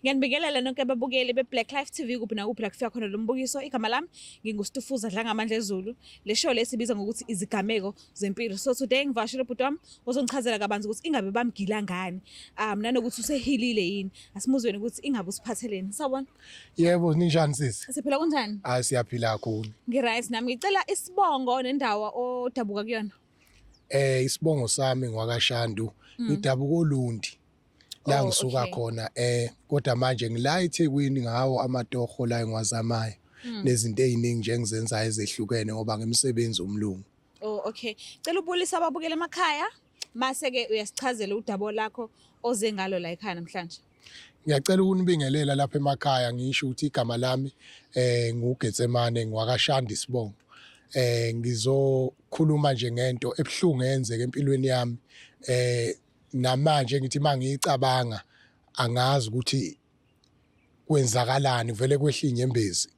Ngiyanibingelela nonke ababukeli be-Black Life TV kuphi nakuphi la kufika khona lo mbukiso. Igama lami nginguStufuza Dlangamandla Zulu. Le show lesibiza ngokuthi izigameko zempilo. So today ngivashile ubhuti wami ozongichazela kabanzi ukuthi ingabe bamgila ngani. Nanokuthi usehilile yini. Asimuzweni ukuthi ingabe usiphatheleni. Sawubona. Yebo, ninjani sisi? Siphila kanjani? Hayi siyaphila kakhulu. Ngiright nami ngicela isibongo nendawo odabuka kuyona. Isibongo sami ngwakashandu, ngidabuka oLundi. La ngisuka khona kodwa manje ngila eThekwini ngawo amatoho la engiwazamayo nezinto eziningi nje engizenzayo ezehlukene ngoba ngemisebenzi umlungu. Oh okay. Cela ubulisa ababukela emakhaya mase ke uyasichazela udabo lakho oze ngalo la ekhaya namhlanje. Ngiyacela ukunibingelela lapha emakhaya ngisho ukuthi igama lami nguGetsemane ngwakashanda isibongo. Ngizokhuluma nje ngento ebhlungu eyenzeka empilweni yami. Namanje ngithi mangicabanga angazi ukuthi kwenzakalani vele kwehla inyembezi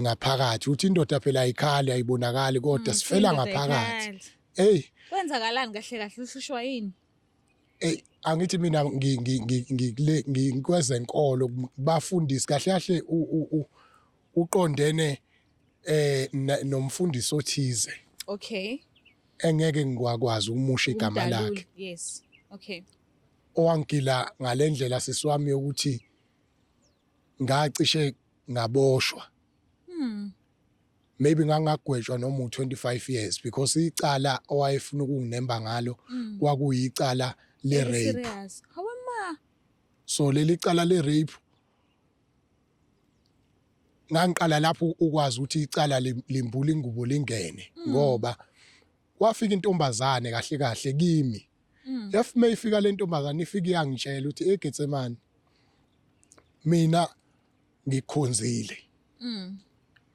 ngaphakathi uthi indoda phela ayikhali ayibonakali kodwa sifela ngaphakathi. Kwenzakalani kahle kahle ushushwa yini? Angithi mina ngikwezenkolo bafundisi kahle kahle uqondene nomfundisi othize. Okay. Engeke ngikwakwazi ukumusha igama lakhe. Yes. Okay. Owangila ngalendlela sisiwami ukuthi ngacishe ngaboshwa. Maybe ngangagwetshwa noma u25 years because icala owayefuna ukunginemba ngalo kwakuyicala le rape. Hawe ma. So leli cala le rape ngangiqala lapho ukwazi ukuthi icala limbula ingubo lingene ngoba kwafika intombazane kahle kahle kimi. Yafume ifika le ntombazane ifika iyangitshela ukuthi eGetsemane mina ngikhonzile.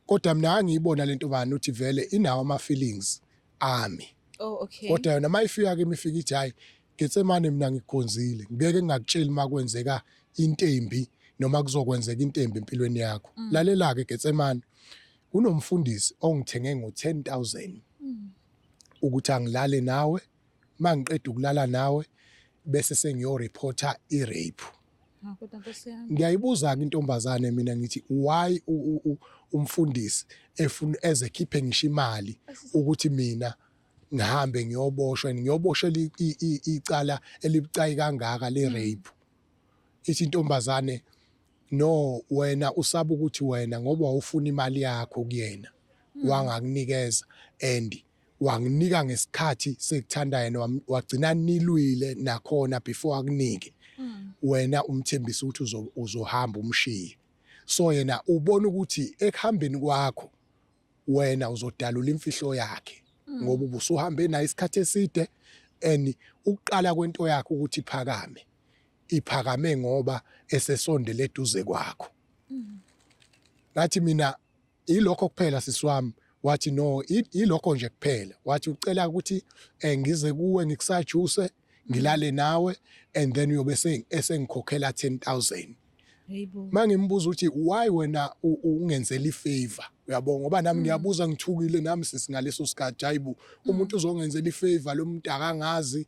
Kodwa mina angiyibona le ntombazane ukuthi vele inawo ama feelings ami. Oh okay. Kodwa yona mayifika kimi ifika ithi hayi Getsemane mina ngikhonzile. Ngeke ngakutshela makwenzeka into embi noma kuzokwenzeka into embi empilweni yakho. Lalela ke Getsemane kunomfundisi ongithenge ngo10,000 ukuthi angilale nawe mangiqeda ukulala nawe bese sengiyoreporta irape. Kodwa Nkosi yami. Ngiyayibuza ke intombazane mina ngithi why umfundisi efuna ezekhiphe ngisho imali ukuthi mina ngihambe ngiyoboshela icala elibucayi kangaka le rape. Ithi intombazane no wena usaba ukuthi wena ngoba ufuna imali yakho kuyena wangakunikeza and wanginika ngesikhathi sekuthanda yena wagcina nilwile nakhona before akunike wena umthembisa ukuthi uzohamba umshiye. So yena ubona ukuthi ekuhambeni kwakho wena uzodalula imfihlo yakhe ngoba ubusuhambe naye isikhathi eside and uqala kwento yakhe ukuthi iphakame ngoba esesondele eduze kwakho. Ngathi mina ilokho kuphela sisiwami wathi no ilokho nje kuphela wathi ucela ukuthi ngize kuwe ngikusajuse ngilale nawe and then uyobe esengikhokhela 10,000. Hayibo. Mangimbuza ukuthi why wena ungenzela ifavor uyabonga ngoba nami ngiyabuza ngithukile nami sisingaleso sikhathi hayibo umuntu uzongenzela ifavor lo muntu akangazi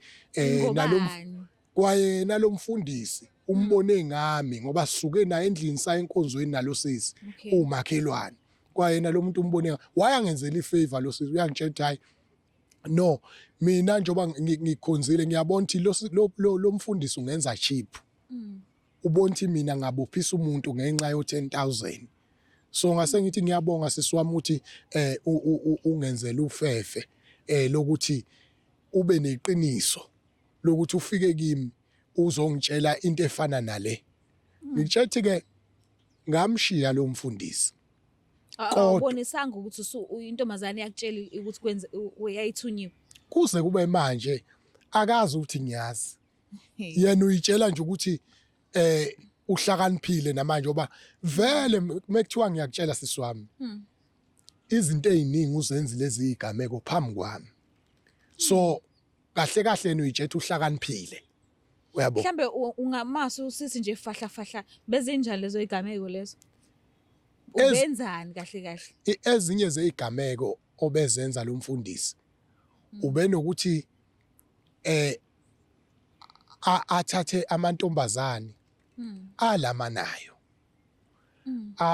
kwaye nalomfundisi umbone ngami ngoba sisuke naye endlini saye enkonzweni nalo sisi umakhelwane kwaye nalomuntu umbone wayangenzela ifavor lo sisi uyangitshela hayi no mina njoba ngikhonzile ngiyabona ukuthi lo mfundisi ungenza cheap. Ubona ukuthi mina ngabophisa umuntu ngenxa yo10,000. So ngase ngithi ngiyabonga sisiwami ukuthi ungenzela ufefe lokuthi ube neqiniso lokuthi ufike kimi uzongitshela into efana nale. Ngitshethi ke ngamshiya lo mfundisi. Awubonisanga ukuthi intombazane yakutshela ukuthi kwenze uyayithunyiwe. Kuze kube manje akazi ukuthi ngiyazi. Yena uyitshela nje ukuthi uhlakaniphile namanje ngoba vele mekuthiwa ngiyakutshela sisiwami izinto eziningi uzenzile ezigameko phambi kwami. So kahle kahle yena uyitshela uhlakaniphile. Uyabo. Mhlambe ungamasu usisi nje fahla bezinjani lezo igameko lezo? Ubenzani kahle kahle? Ezinye zezigameko obezenza lo mfundisi ubenokuthi athathe amantombazane alamanayo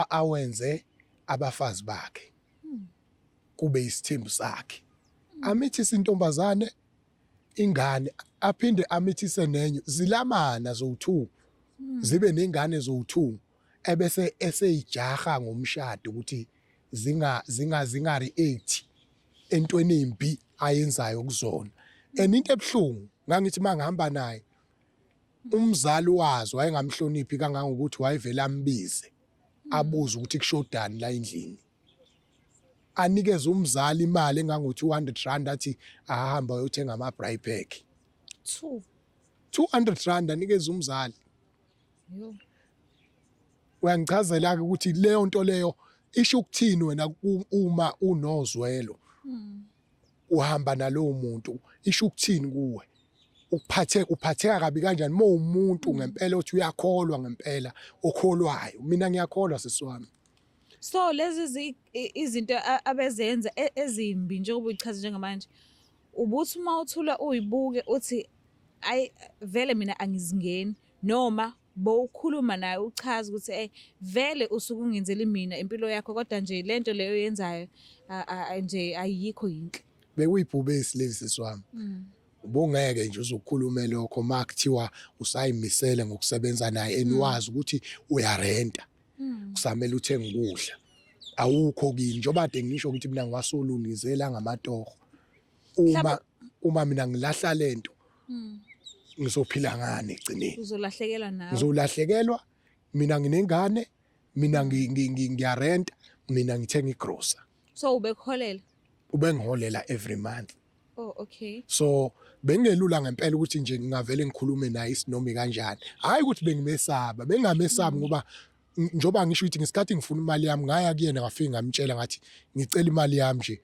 awenze abafazi bakhe kube isithembu sakhe amithisa intombazane ingane aphinde amithise nenye zilamana zo2 zibe nengane zo2 ebese eseyijaha ngomshado ukuthi zinga react entweni embi ayenzayo kuzona into ebhlungu ngangithi mangihamba naye umzali wazo wayengamhloniphi kangangokuthi wayevela ambize abuza ukuthi kushodani la endlini anikeze umzali imali engango200 athi ahamba uyothenga ama braai pack 200 anikeze umzali yo uyangichazela ukuthi leyo nto leyo isho ukuthini wena uma unozwelo uhamba nalowo muntu isho ukuthini kuwe uphatheka kabi kanjani umuntu ngempela uthi uyakholwa ngempela okholwayo mina ngiyakholwa sisiwami. So lezi izinto abezenza ezimbi njengoba uyichaza njengamanje ubuthi uma uthula uyibuke uthi ayi vele mina angizingeni noma bowukhuluma naye uchaza ukuthi vele usuke ungenzeli mina impilo yakho kodwa nje lento leyo yenzayo nje ayikho yinhle bekuyibhubesi lezi sisiwami ubongeke nje uzokhuluma lokho makuthiwa usayimisele ngokusebenza naye eniwazi ukuthi uyarenta kusamele uthenga ukudla awukho kini njoba ade ngisho ukuthi mina ngiwasolunizela ngamatoho uma mina ngilahla lento ngizophila ngane egcineni uzolahlekelwa nawe ngizolahlekelwa mina nginengane mina ngiyarenta mina ngithenga igrocer so ubengiholela every month. Oh okay. So bengelula ngempela ukuthi nje ngingavele ngikhulume naye isinomi kanjani hayi ukuthi bengimesaba bengamesabi ngoba njoba ngisho ukuthi ngesikhathi ngifuna imali yami ngaya kuyena ngafika ngamtshela ngathi ngicela imali yami nje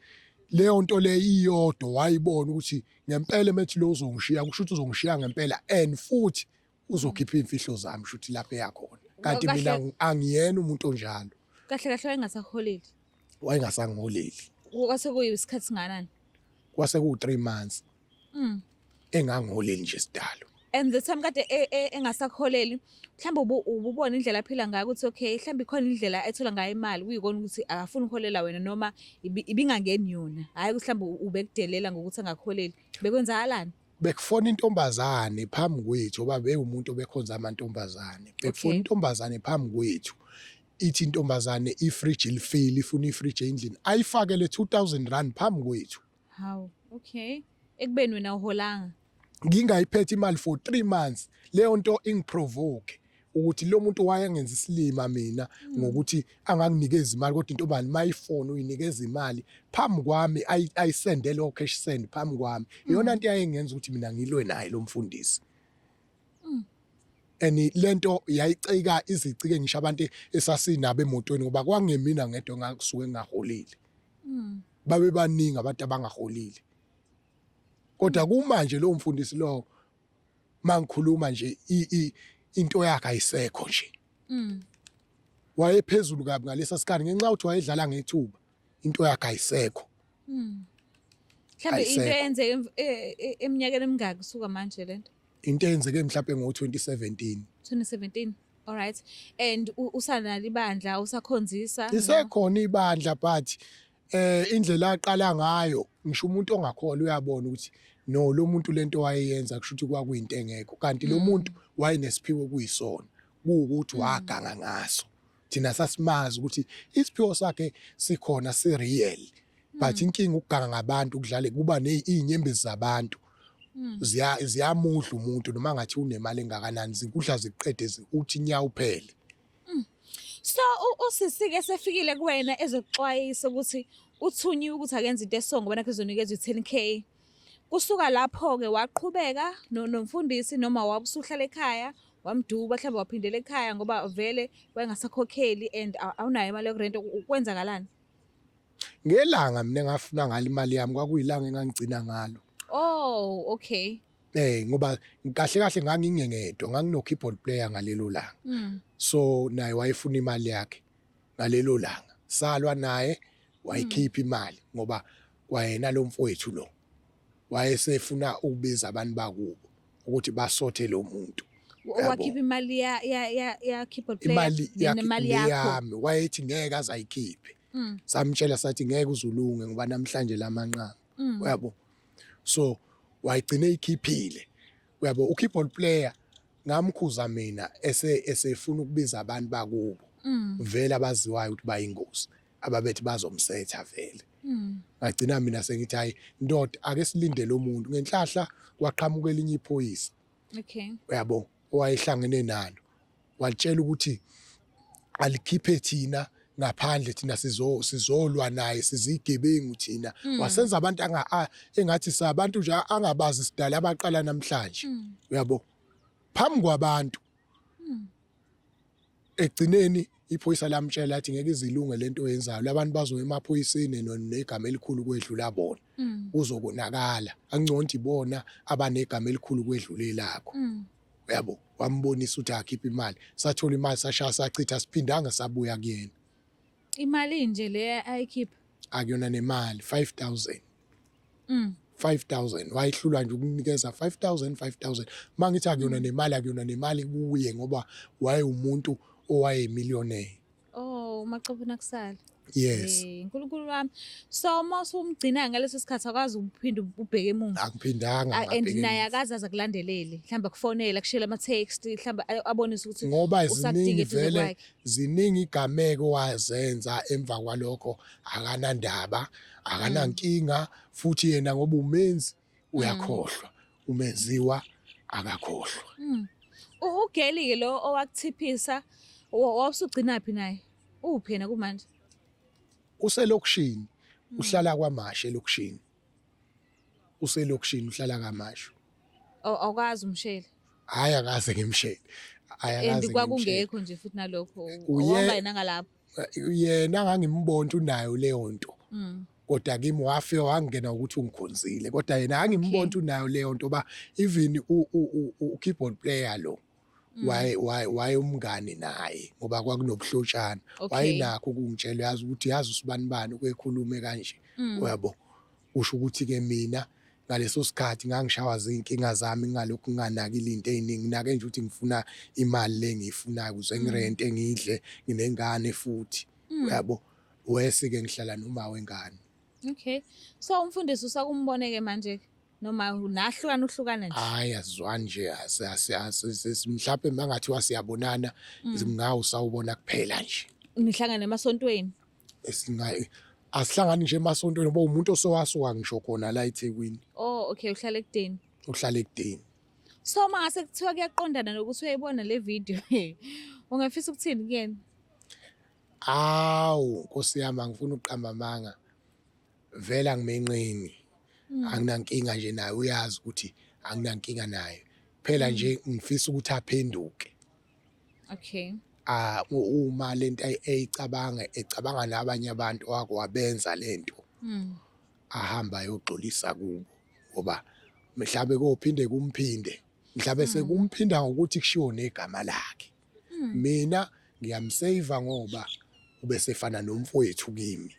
leyo nto le iyodwa wayibona ukuthi ngempela methi lo uzongishiya kusho ukuthi uzongishiya ngempela and futhi uzokhipha imfihlo zami shuthi lapha eyakhona kanti mina angiyena umuntu onjalo kahle wayengasaholeli wayengasangiholeli kwase kuyisikhathi singanani kwase ku3 months engangiholeli nje sidalo and the time kade engasakholeli mhlawumbe ububona indlela aphila ngayo ukuthi okay mhlawumbe ikhona indlela ethola ngayo imali kuyikona ukuthi akafuni ukholela wena noma ibingangeni yona hayi mhlawumbe ubekudelela ngokuthi angakholeli bekwenzakalani bekufona intombazane phambi kwethu oba bewumuntu obekhonza amantombazane bekufona intombazane phambi kwethu ithi intombazane ifridge ilifile ifuna ifridge endlini ayifakele 2000 rand phambi kwethu how okay ekubeni wena uholanga ngingayiphethe imali for 3 months leyo nto ingiprovoke ukuthi lo muntu wayengenza isilima mina ngokuthi anganginikeza imali kodwa intobani mayifone uyinikeza imali phambi kwami ayisendele o cash send phambi kwami iyona into yayengenza ukuthi mina ngilwe naye lo mfundisi lento yayicika izicike ngisho abantu esasinabo emotweni ngoba kwangemina ngedwa ngakusuke ngaholile babe baningi abantu abangaholile kodwa kumanje lo mfundisi lo mangikhuluma nje into yakhe ayisekho nje wayephezulu kabi ngalesa sikhathi ngenxa ukuthi wayedlala ngethuba into yakhe ayisekho mhlawumbe into eyenzeke eminyakeni emingaki kusuka manje lento into eyenzeke mhlawumbe ngo2017 all right and usanali ibandla usakhonzisa isekhona ibandla but indlela aqala ngayo ngisho umuntu ongakholwa uyabona ukuthi no lo muntu lento wayeyenza kusho ukuthi kwakuyinto engekho kanti lo muntu wayenesiphiwo kuyisona ukuthi waganga ngaso thina sasimazi ukuthi isiphiwo sakhe sikhona real but inkinga ukuganga ngabantu kudlale kuba nezinyembezi zabantu ziyamudla umuntu noma ngathi unemali engakanani zikudla ziqede uthi nyawo phele. So usisike sefikile kuwena ezokuxwayisa ukuthi uthunyiwe ukuthi akenze into esongo bona kuzonikeza u10k kusuka lapho ke waqhubeka nomfundisi noma wabusuhlala ekhaya wamduba mhlawumbe waphindela ekhaya ngoba vele wayengasakhokheli and awunayo imali yokurenta ukwenzakalani ngelanga mina ngafuna ngale imali yami kwakuyilanga engangigcina ngalo. Oh okay. Ngoba kahle ngangingengedwa ngangino keyboard player ngalelo langa. So naye wayefuna imali yakhe ngalelo langa. Salwa naye wayikhipha imali ngoba kwayena lo mfowethu lo wayesefuna ukubiza abantu bakubo ukuthi basothe lo muntu. wakhipha imali ya keyboard player imali nemali yakho. yami wayethi ngeke azayikhiphe. Samtshela sathi ngeke uzulunge ngoba namhlanje lamanqama. Uyabo? So wayigcina ikhiphile. Uyabo ukeyboard player ngamkhuza mina esefuna ukubiza abantu bakubo. Vele abaziwayo ukuthi bayingozi. Ababethi bazomsetha vele. Ngagcina mina sengithi hayi ndoda ake silinde lo muntu ngenhlahla kwaqhamuka elinye iphoyisa. Okay. Uyabo owayehlangene nalo. Watshela ukuthi alikhiphe thina ngaphandle thina sizolwa naye sizigebengu thina. Wasenza abantu engathi sabantu nje angabazi sidala abaqala namhlanje. Uyabo? Phambi kwabantu. Egcineni iphoyisa lamtshela athi ngeke izilunge lento oyenzayo labantu bazoya emaphoyiseni negama elikhulu kwedlula bona. Kuzokonakala angconti ibona abanegama elikhulu kwedlule lakho. Uyabo? Wambonisa ukuthi akhipha imali. Sathola imali sashaya sachitha siphindanga sabuya kuyena. Imali nje le ayikhipha. Akuyona nemali 5,000. 5,000 wayihlulwa nje ukunikeza 5,000. Mangithi akuyona nemali kuye ngoba waye umuntu owayemillionaire. Oh, macopho kusala. Yes. UNkulunkulu wami. So mase umgcina ngaleso sikhathi akwazi ukuphinda ubheke emuva. Akuphindanga And naye akazaza kulandelele. Mhlamba kufonela kushela ama text mhlamba abonise ukuthi ngoba ziningi igameko wazenza emva kwalokho akanandaba akanankinga futhi yena ngoba umenzi uyakhohlwa umenziwa akakhohlwa. Ugeli ke lo owakuthiphisa wawusugcina phi naye uphi yena kumanje? Uselokishini uhlala kwaMashe elokishini. Uselokishini uhlala kwaMashe. Awukazi umshele. Hayi akaze ngimshele. Ayakazi kwakungekho nje futhi nalokho wonga yena ngalapho. Yena angangimbona unayo leyo nto. Kodwa kimi wafika wangena ukuthi ungikhonzile kodwa yena angimbona unayo leyo nto ba even keyboard player lo waye umngane naye ngoba kwakunobuhlotshana wayinakho ukungitshela yazi ukuthi yazi usibani kwekhulume kanje. Uyabo? Usho ukuthi ke mina ngaleso sikhathi ngangishawa zinkinga zami ngalokhu nganakile into eziningi nake nje ukuthi ngifuna imali lengiyifunayo ukuze ngirente ngidle nginengane futhi. Uyabo? Wesike ngihlala noma wengane. Okay. So umfundisi usakumboneke manje noma uhlukana nje? Hayi azwani nje mhlawumbe mangathiwa siyabonana ngawo sawubona kuphela nje. Nihlangana emasontweni? Asihlangani nje emasontweni ngoba umuntu osowasuka ngisho khona la eThekwini. Oh okay uhlala eKudeni. Uhlala eKudeni. So mangase kuthiwa kuyaqondana nokuthi uyayibona le video ungafisa ukuthini kuyena? Awu Nkosi yami angifuni ukuqamba amanga. Vela ngimenqini. Anginankinga nje naye uyazi ukuthi anginankinga naye. Phela nje ngifisa ukuthi aphenduke. Okay. Uma lento ecabanga nabanye abantu wakwabenza lento. Ahamba ayoxolisa kubo ngoba mhlawumbe kophinde kumphinde. Mhlawumbe sekumphinda ngokuthi kushiwo negama lakhe. Mina ngiyamsave ngoba ubesefana nomfowethu kimi.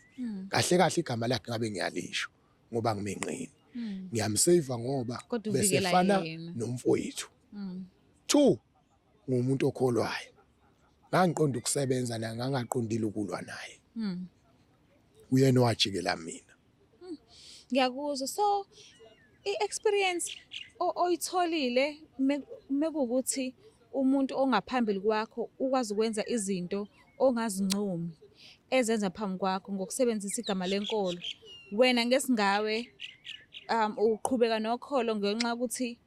Kahle igama lakhe ngabe ngiyalisho ngoba ngimenqini. Ngiyamsave ngoba besefana nomfowethu. 2 ngumuntu okholwayo. Ngangiqonda ukusebenza naye ngangaqondile ukulwa naye. Uyena owajikela mina. Ngiyakuzwa. So i-experience oyitholile mekuukuthi umuntu ongaphambili kwakho ukwazi ukwenza izinto ongazincomi ezenza phambi kwakho ngokusebenzisa igama lenkolo. Wena ngesingawe uqhubeka nokholo ngenxa ukuthi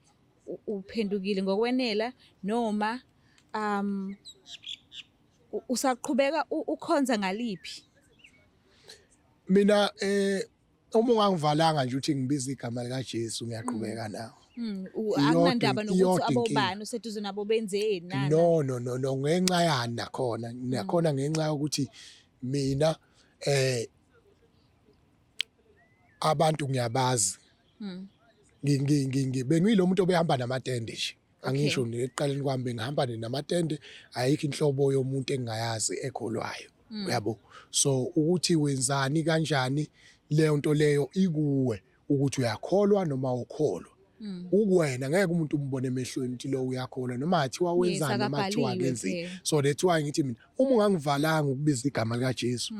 uphendukile ngokwenela noma usaqhubeka ukhonza ngaliphi? Mina uma ungangivalanga nje ukuthi ngibize igama lika Jesu ngiyaqhubeka nawo. Akunandaba nokuthi abobani useduze nabo benzeni nana. No ngenxa yani nakhona ngenxa yokuthi mina abantu ngiyabazi. Bengiyilo muntu obehamba namatende nje. Angisho neqaleni kwami bengihamba namatende ayikho inhlobo yomuntu engayazi ekholwayo. Uyabo? So ukuthi wenzani kanjani leyo nto leyo ikuwe ukuthi uyakholwa noma ukholwa. Ukuwena ngeke umuntu umbone emehlweni ukuthi lo uyakholwa noma athiwa wenzani noma athiwa akabhaliwe akenzi. phela. So that's why ngithi mina uma ungangivalanga ukubiza igama likaJesu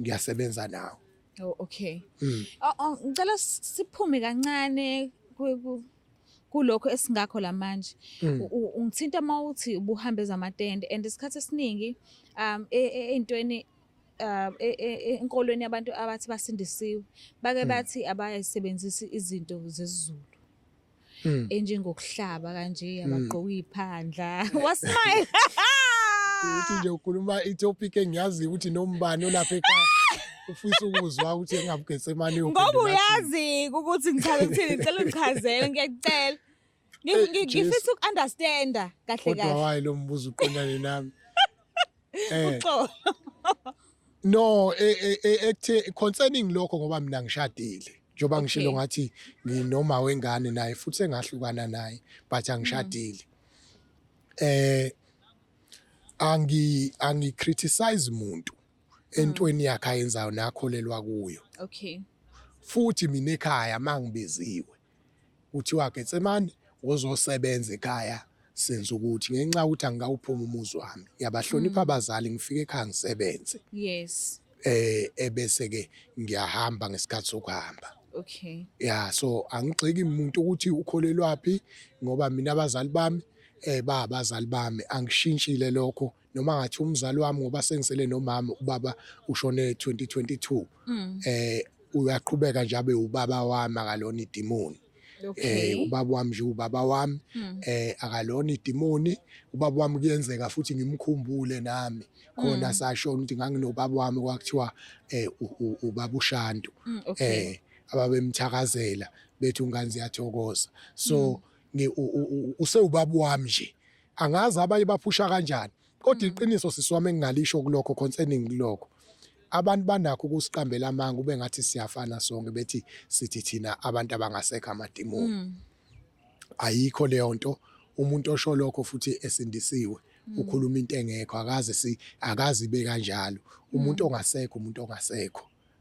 ngiyasebenza nawe. Oh, okay. Ngicela siphume kancane kulokho esingakho lamanje. Ungithinta mawuthi ubuhambeza amatende and isikhathi esiningi ey'ntweni enkolweni yabantu abathi basindisiwe bake bathi abayisebenzisi izinto zesiZulu enjengokuhlaba kanje abagqoka iphandla wasmile Uthi nje ukhuluma itopic engiyaziyo ukuthi nombani olapha ekhaya ufisa ukuzwa ukuthi engabuGetsemane ngoba uyazi ukuthi ngithatha ukuthini ngicela ungichazele ngiyacela ngifisa uku-understanda kahle kodwa kahle wayi lo mbuzo uqondane nami. uxolo No, ekuthe concerning lokho ngoba mina ngishadile. Njoba ngishilo Okay. ngathi nginoma wengane naye futhi engahlukana naye but angishadile. Angi-criticize umuntu entweni yakhe ayenzayo nakholelwa kuyo. okay Futhi mina ekhaya mangibiziwe kuthiwa Getsemane uzosebenza ekhaya senza ukuthi ngenxa ukuthi angikawuphuma umuzi wami yabahlonipha abazali ngifike ekhaya ngisebenze. yes Ebese ke ngiyahamba ngesikhathi sokuhamba. okay So angigxeki umuntu ukuthi ukholelwapi ngoba mina abazali bami abazali bami angishintshile lokho noma ngathi umzali wami ngoba sengisele nomama ubaba ushone 2022 uyaqhubeka nje abe ubaba wami akalona idimoni. okay Ubaba wami nje ubaba wami akalona idimoni. Ubaba wami kuyenzeka futhi ngimkhumbule nami khona sashona ukuthi nganginobaba wami kwakuthiwa ubaba uShantu okay ababemthakazela bethi ungane ziyathokoza. So usewubaba wami nje angazi abanye baphusha kanjani kodwa iqiniso sisiwami engingalisho kulokho concerning lokho abantu banakho ukusiqambela amanga ube ngathi siyafana sonke bethi sithi thina abantu abangasekho amadimoni. Ayikho leyo nto umuntu osho lokho futhi esindisiwe ukhuluma into engekho akazi ibe kanjalo. Umuntu ongasekho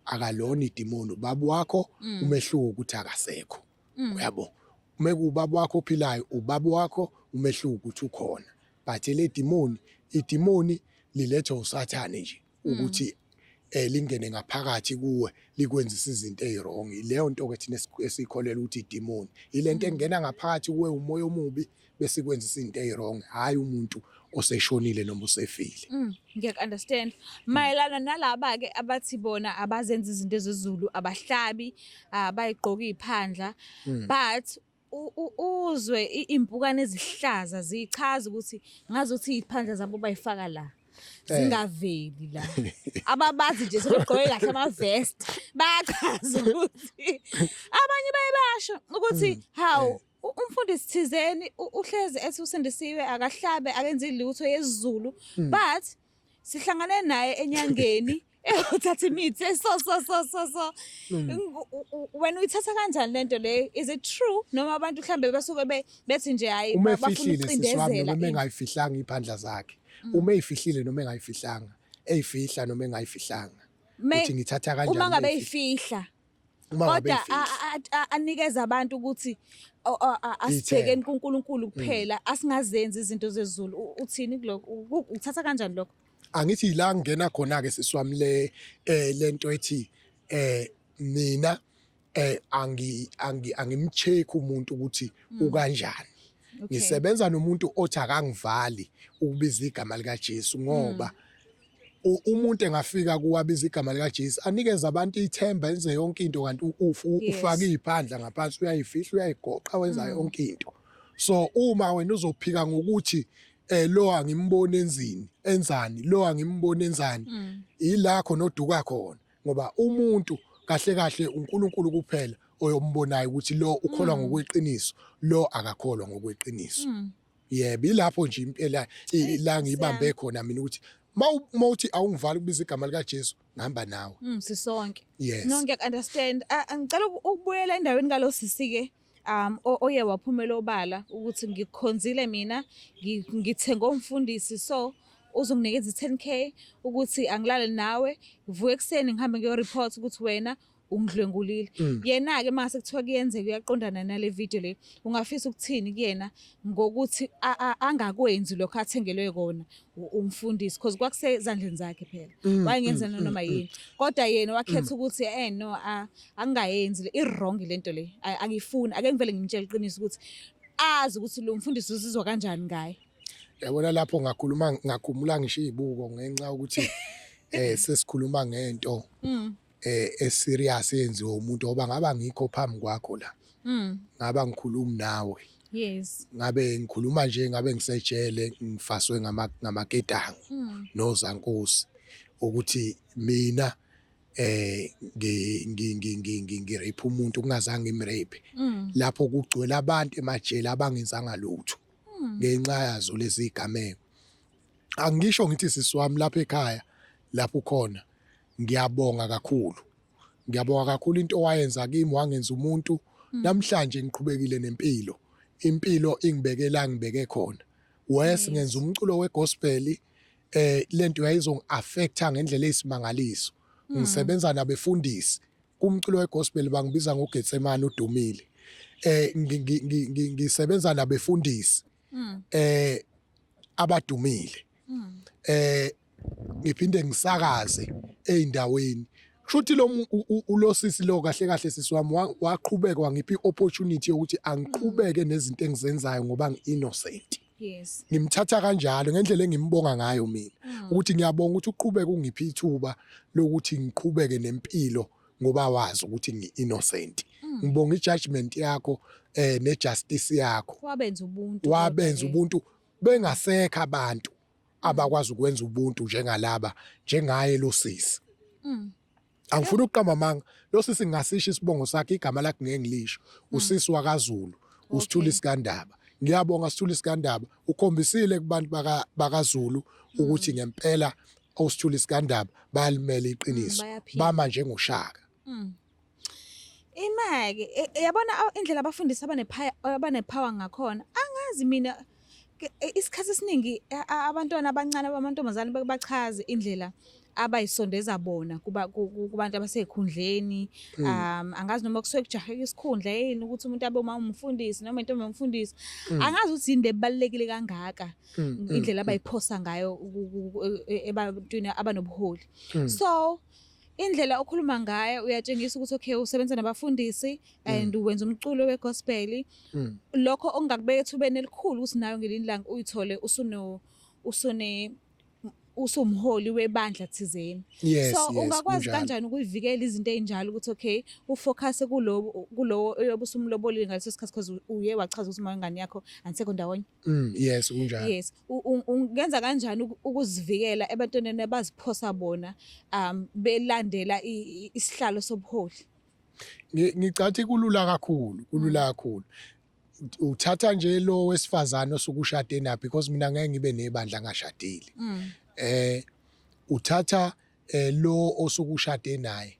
akalona idimoni ubaba wakho umehluko ukuthi akasekho. Uyabo uma kubaba wakho ophilayo ubaba wakho umehluko ukuthi ukhona but le idimoni lilethwa usathane nje ukuthi lingene ngaphakathi kuwe likwenzisa izinto ezirong. Leyo nto ke thina esikholela ukuthi idimoni ilento engena ngaphakathi kuwe umoya omubi bese kwenzisa izinto ezirong hayi umuntu oseshonile noma usefile. Ngiyaku-understand mayelana nalaba ke abathi bona abazenza izinto ezizulu abahlabi bayigqoka iphandla but uzwe impukane ezihlaza zichaza ukuthi ngazuthi iphandla zabo bayifaka la zingaveli la ababazi nje sebegqoke kahle ama-vest bayachaza ukuthi abanye bayebasho ukuthi hawu umfundisi thizeni uhlezi ethi usindisiwe akahlabe akenzi lutho yesiZulu but sihlangane naye enyangeni uthatha imithi so wena uyithatha kanjani lento le is it true noma abantu mhlambe basuke bethi nje hayi bafuna ukucindezela noma engayifihlanga iphandla zakhe uma eyifihlile noma engayifihlanga eyifihla noma engayifihlanga uthi ngithatha kanjani uma ngabe eyifihla kodwa anikeza abantu ukuthi asibhekeni kuNkulunkulu kuphela asingazenzi izinto zezulu uthini kuloko uthatha kanjani lokho? Angithi la ngena khona ke siswami lento ethi mina angimcheck umuntu ukuthi ukanjani. Ngisebenza nomuntu othi akangivali ukubiza igama likaJesu ngoba umuntu engafika kuwabiza igama likaJesu anikeza abantu ithemba enze yonke into kanti ufaka iphandla ngaphansi uyayifihla uyayigoqa wenza yonke into. So uma wena uzophika ngokuthi lo angimbone enzani lo angimbone enzani ilakho noduka khona ngoba umuntu kahle uNkulunkulu kuphela oyombonayo ukuthi lo ukholwa ngokweqiniso lo akakholwa ngokweqiniso. Yebo ilapho nje impela la ngibambe khona mina ukuthi mawuthi awungivali ukubiza igama likaJesu ngihamba nawe Sisonke yes no ngiyaku-understand ngicela ukubuyela endaweni ngalo sisi-ke oye waphumela obala ukuthi ngikukhonzile mina ngithenga umfundisi so uzonginikeza i-10K ukuthi angilale nawe ngivuke ekuseni ngihambe ngiyoreport ukuthi wena ungidlwengulile. Yena-ke mase kuthiwa kuyenzeka uyaqondana nale video le, ungafisa ukuthini kuyena ngokuthi angakwenzi lokho athengelwe kona umfundisi because kwakusezandleni zakhe phela. Wayengenza noma yini. Kodwa yena wakhetha ukuthi no angayenzi i-wrong lento le. Angifuni ake ngivele ngimtshele iqiniso ukuthi azi ukuthi lo mfundisi uzizwa kanjani ngaye. Yabona lapho ngakhumula ngisho izibuko ngenxa ukuthi sesikhuluma ngento eserious yenziwa umuntu oba ngaba ngikho phambi kwakho la. Ngaba ngikhuluma nawe. Yes. Ngabe ngikhuluma nje ngabe ngisejele ngifaswe ngamaketango nozankosi ukuthi mina ngirape umuntu kungazange ngimrape. Lapho kugcwele abantu emajele abangenzanga lutho ngenxa yazo lezi zigameko. Angisho ngithi sisiwami lapha ekhaya lapho khona ngiyabonga kakhulu. Ngiyabonga kakhulu into owayenza kimi wangenza umuntu namhlanje ngiqhubekile nempilo. Impilo ingibekela ngibeke khona. Ngenza umculo wegospel lento yayizongi-affecta ngendlela eyisimangaliso. Ngisebenza nabefundisi kumculo wegospel bangibiza ngoGetsemane udumile. Ngisebenza nabefundisi abadumile. Ngiphinde ngisakaze eindaweni. Kushuthi ulosisi lo kahle kahle sisiwami waqhubeka wangiphi opportunity yokuthi angiqhubeke nezinto engizenzayo ngoba ngi-innocent. Yes. Ngimthatha kanjalo ngendlela engimbonga ngayo mina ukuthi ngiyabonga ukuthi uqhubeke ungiphi ithuba lokuthi ngiqhubeke nempilo ngoba wazi ukuthi ngi-innocent. Ngibonga ijudgment yakho nejustice yakho. Wabenza ubuntu bengasekho abantu abakwazi ukwenza ubuntu njengalaba njengaye lo sisi. Angifuni ukuqamba amanga lo sisi ngasisho isibongo sakhe igama lakhe ngeke ngilisho usisi wakaZulu uSithuli Sikandaba. Ngiyabonga Sithuli Sikandaba ukhombisile kubantu bakaZulu ukuthi ngempela uSithuli Sikandaba bayalimela iqiniso bama njengoShaka. Imake yabona indlela abafundisi abanepower ngakhona angazi mina isikhathi esiningi abantwana abancane bamantombazane bachaze indlela abayisondeza bona kubantu abasekhundleni. Angazi noma kusuke kujaheka isikhundla yini ukuthi umuntu abe umfundisi noma intombi yomfundisi. Angazi ukuthi into ebalekile kangaka indlela abayiphosa ngayo ebantwini abanobuholi. So indlela okhuluma ngayo uyatshengisa ukuthi okay usebenza nabafundisi and uwenza umculo wegospel. Lokho ongakubeka ethubeni elikhulu ukuthi nayo ngelinye ilanga uyithole usumholi webandla thizeni. So ungakwazi kanjani ukuyivikela izinto ezinjalo ukuthi okay ufocus kulo obusumlobolile ngaleso sikhathi because uye wachaza ukuthi mangani yakho ansekho ndawonye. Yes kunjalo. Yes ungenza kanjani ukuzivikela ebantwaneni abaziphosa bona belandela isihlalo sobuholi. Ngicathi kulula kakhulu. Uthatha nje lo wesifazane osukushade naye because mina ngeke ngibe nebandla ngashadile. Uthatha lo osukushade naye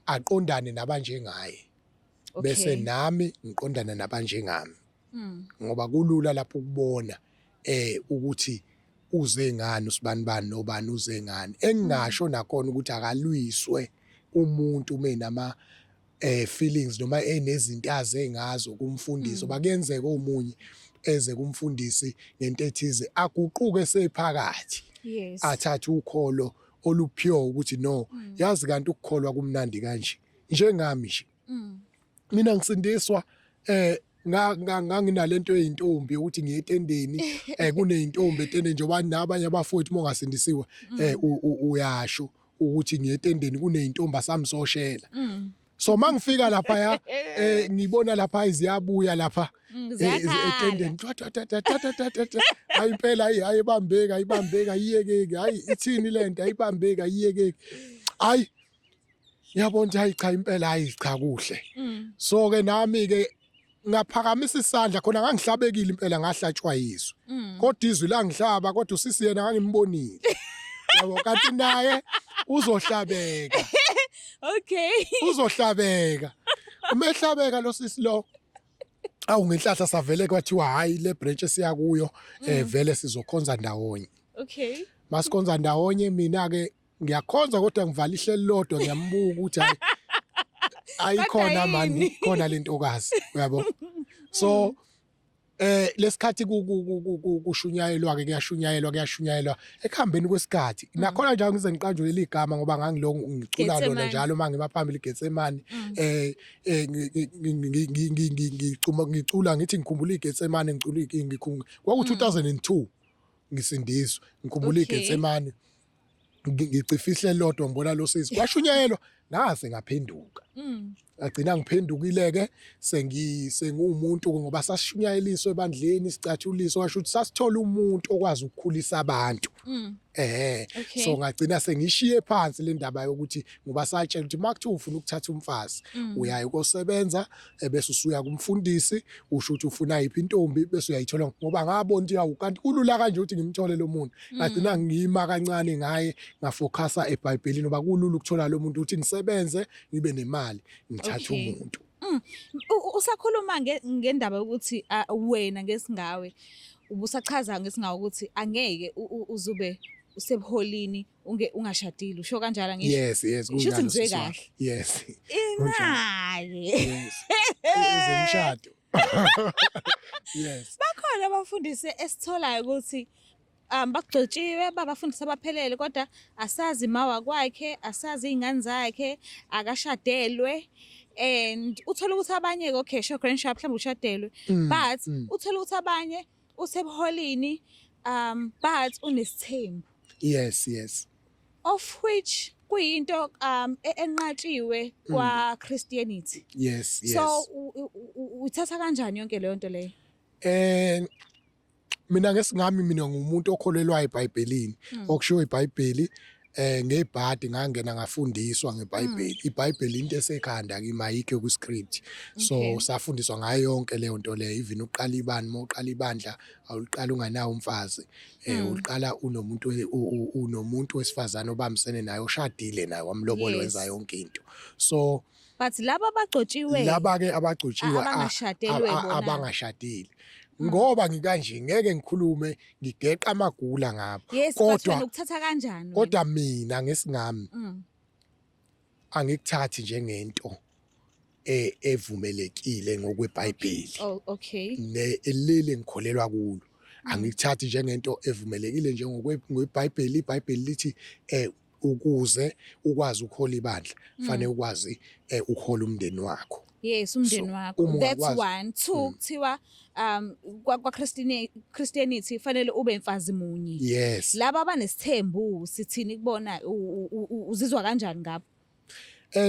aqondane nabanjengaye bese nami ngiqondana nabanjengami ngoba kulula lapho ukubona ukuthi uze ngani usibanibani nobani uze ngani engingasho nakhona ukuthi akalwiswe umuntu menama feelings noma enezinto azengazo kumfundisi bakuyenzeka omunye eze kumfundisi ngento ethize aguquke sephakathi. Yes. Athatha ukholo olupure ukuthi no yazi kanti ukukholwa kumnandi kanje njengami nje. Mina ngisindiswa nganginalento eyintombi ukuthi ngiyetendeni kuneyintombi etendeni njengoba nabanye abafowethu mongasindisiwe uyasho ukuthi ngiyetendeni kuneyintombi asamsoshela. So mangifika lapha ngibona lapha iziyabuya lapha etendeni ayiphela ayibambeka iyekeke hayi ithini lento ayibambeka iyekeke hayi yabona hayi cha impela hayi cha kuhle. So ke nami ke ngaphakamisa isandla khona ngangihlabekile impela ngahlatshwa yizwi kodwa izwi la ngihlaba kodwa usisi yena ngangimbonile yabo kanti naye uzohlabeka. Okay. Uzohlabeka. Umehlabeka lo sisi lo. Ngenhlahla savele kwathiwa hayi le branch esiyakuyo vele sizokhonza ndawonye. Okay. Masikhonza ndawonye mina ke ngiyakhonza kodwa ngivala ihlelo lodwa ngiyambuka ukuthi hayi ayikhona mani yini? khona lentokazi uyabo. So lesikhathi kushunyayelwa ke kuyashunyayelwa ekuhambeni kwesikhathi nakhona njalo ngize ngiqanjwe leli gama ngoba ngangilo ngicula lona Getsemane. njalo mangiba phambili Getsemane ngicula ngithi ngikhumbula iGetsemane ngicula kwaku 2002 ngisindiswa ngikhumbula Okay. iGetsemane ngicifisile lodwa ngibona lo sisi kwashunyayelwa ngase ngaphenduka agcina ngiphendukile-ke sengumuntu ngoba sasishunyayeliswe ebandleni sicathuliswe washo ukuthi sasithola umuntu okwazi ukukhulisa abantu Okay. so ngagcina sengishiye phansi le ndaba yokuthi ngoba satshela ukuthi makuthiwa ufuna ukuthatha umfazi uyaye kosebenza ebese usuya kumfundisi usho ukuthi ufuna yiphi intombi bese uyayithola ngoba ngabona ukuthi yawu kanti kulula kanje ukuthi ngimthole lo muntu ngagcina ngiyima kancane ngaye ngafocasa eBhayibhelini ngoba kulula ukuthola lo muntu ukuthi ngisebenze ngibe nemali ngithathe Okay. umuntu. Usakhuluma ngendaba yokuthi wena ngesingawe ubusachaza ngesingawe ukuthi angeke uzube usebuholini ungashadile usho kanjalo ngisho. Yes Shuthi kunjalo ngizwe sisi wami. kahle. Yes Imali. yes ezemshado. Yes Bakhona abafundisi esitholayo ukuthi bakugcotshiwe babafundisi abaphelele kodwa asazi mawa kwakhe asazi izingane zakhe akashadelwe and uthola ukuthi abanye ke okay sure grand sharp mhlawumbe ushadelwe but uthola ukuthi abanye usebuholini but unesithembu yes of which kuyinto enqatshiwe kwa Christianity. yes So uthatha kanjani yonke leyo nto leyo? Mina ngesingami mina ngumuntu okholelwa eBhayibhelini okusho iBhayibheli ngebhadi ngangena ngafundiswa ngeBhayibheli. iBhayibheli into esekhanda kimi ayikho ku script. So Okay. safundiswa ngayo yonke leyo nto leyo even uqala ibani mawuqala ibandla awuliqala unganawo umfazi uliqala unomuntu wesifazane obambisene naye oshadile naye wamlobola Yes. wenza yonke into. So But laba abagcotshiwe laba ke abagcotshiwe abangashadelwe bona. abangashadile ngoba ngikanje ngeke ngikhulume ngigeqa amagula ngabo Yes, but kodwa wena ukuthatha kanjani? wena? kodwa mina ngesingami Mm. angikuthathi njengento evumelekile ngokweBhayibheli Oh, okay. nelele ngikholelwa kulo angikuthathi njengento evumelekile ngokweBhayibheli. iBhayibheli lithi ukuze ukwazi ukuhola ibandla fanele ukwazi ukuhola umndeni wakho. Yes, umndeni So, wakho. uma That's ungakwazi- one. Two, kuthiwa kwa Christianity fanele ube mfazi munye. Yes Laba abanesithembu sithini kubona uzizwa kanjani ngabo?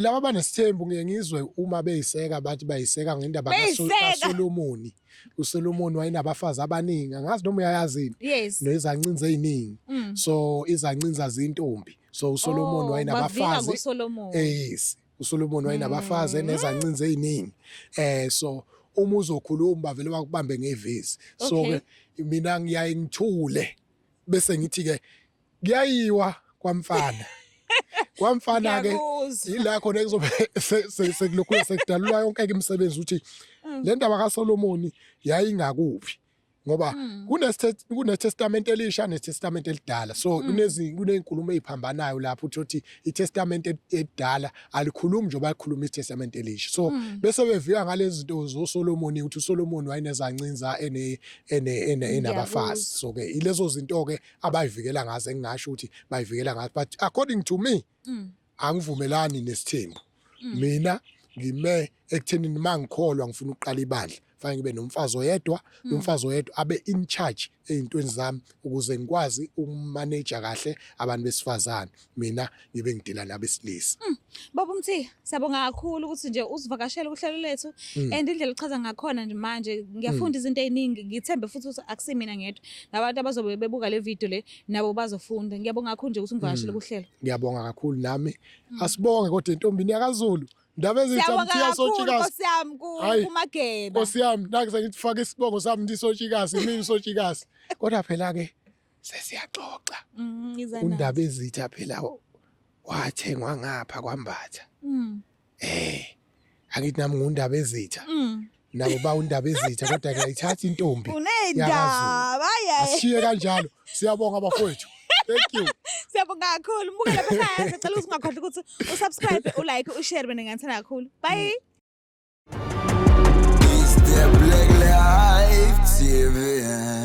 laba banesithembu ngeke ngizwe uma beyiseka bathi bayiseka ngendaba Beyiseka! kaSolomoni. uSolomoni wayenabafazi abaningi angazi noma uyayazini Yes. nezancinza eziningi so izancinza zintombi so uSolomoni wayenabafazi ngoSolomon. yes uSolomoni wayenabafazi nezancinza eziningi so uma uzokhuluma bavele bakubambe ngevesi so Okay. ke mina ngiyaye ngithule bese ngithi ke kuyayiwa kwamfana kwamfana ke Ngiyakuzwa. ila khona kuzobe sekulokhu sekudalulwa yonke imisebenzi uthi le ndaba kaSolomoni yayingakuphi ngoba kuneTestament elisha neTestament elidala so kunezinkulumo eziphambanayo lapho uthi iTestament edala alikhulumi nje bakhuluma iTestament elisha so bese bevika ngalezi zinto zoSolomoni ukuthi uSolomoni wayenezancinza enabafazi so ke ilezo zinto ke abayivikela ngazo engingasho ukuthi bayivikela ngazo but according to me angivumelani nesithembu mina ngime ekuthenini mangikholwa ngifuna ukuqala ibandla fanele ngibe nomfazi oyedwa nomfazi oyedwa abe in charge ezintweni zami ukuze ngikwazi ukumanage kahle abantu besifazane mina ngibe ngidila nabesilisa. Baba Mthi, siyabonga kakhulu ukuthi nje usivakashela uhlelo lethu and indlela uchaza ngakhona nje manje ngiyafunda izinto eziningi ngithembe futhi ukuthi akusimina ngedwa nabantu abazobe bebuka le video le nabo bazofunda. Ngiyabonga kakhulu nje ukuthi ungivakashele kuhlelo. Ngiyabonga kakhulu nami asibonge kodwa intombini yakaZulu ndaba ezitha Siyabonga mthiya kakhulu sochikazi Nkosi yami Hayi. kuMageba. Nkosi yami nakuze ngifake isibongo sami ndisochikazi mina usochikazi kodwa phela ke sesiyaxoxa Ngizana. undaba ezitha phela wathengwa ngapha kwambatha angithi nami ngundaba ezitha nabo ba undaba ezitha kodwa ngiyayithatha intombi Unendaba yaye. ashiye kanjalo siyabonga bafowethu thank you. Siyabonga kakhulu. Mbuke lapha ekhaya. Ngicela ukuthi ungakhohlwa ukuthi usubscribe, ulike, ushare mina ngiyithanda kakhulu. Bye. It's the Black Life TV.